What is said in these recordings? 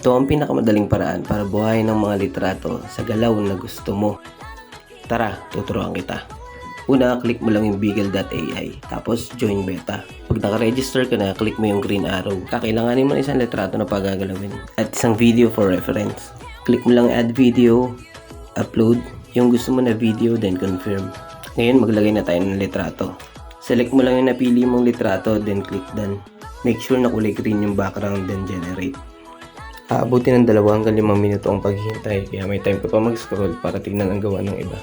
Ito ang pinakamadaling paraan para buhayin ng mga litrato sa galaw na gusto mo. Tara, tuturuan kita. Una, click mo lang yung Beagle.ai, tapos join beta. Pag naka-register ka na, click mo yung green arrow. Kakailanganin mo isang litrato na pagagalawin at isang video for reference. Click mo lang add video, upload yung gusto mo na video, then confirm. Ngayon, maglagay na tayo ng litrato. Select mo lang yung napili mong litrato, then click done. Make sure na kulay green yung background, then generate. Aabutin ng 2 hanggang 5 minuto ang paghihintay, kaya may time pa mag-scroll para tignan ang gawa ng iba.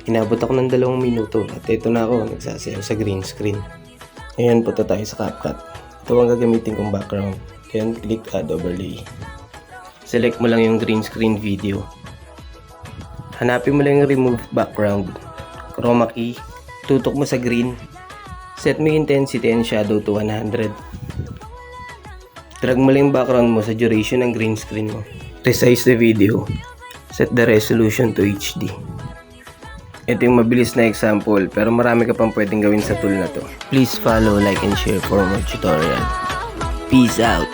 Inabot ako ng 2 minuto at ito na ako nagsasayaw sa green screen. Ngayon punta tayo sa CapCut. Ito ang gagamitin kong background. Then click add overlay. Select mo lang yung green screen video. Hanapin mo lang yung remove background. Chroma key. Tutok mo sa green. Set mo yung intensity and shadow to 100. Drag mo lang yung background mo sa duration ng green screen mo. Resize the video. Set the resolution to HD. Ito yung mabilis na example, pero marami ka pang pwedeng gawin sa tool na to. Please follow, like, and share for more tutorial. Peace out!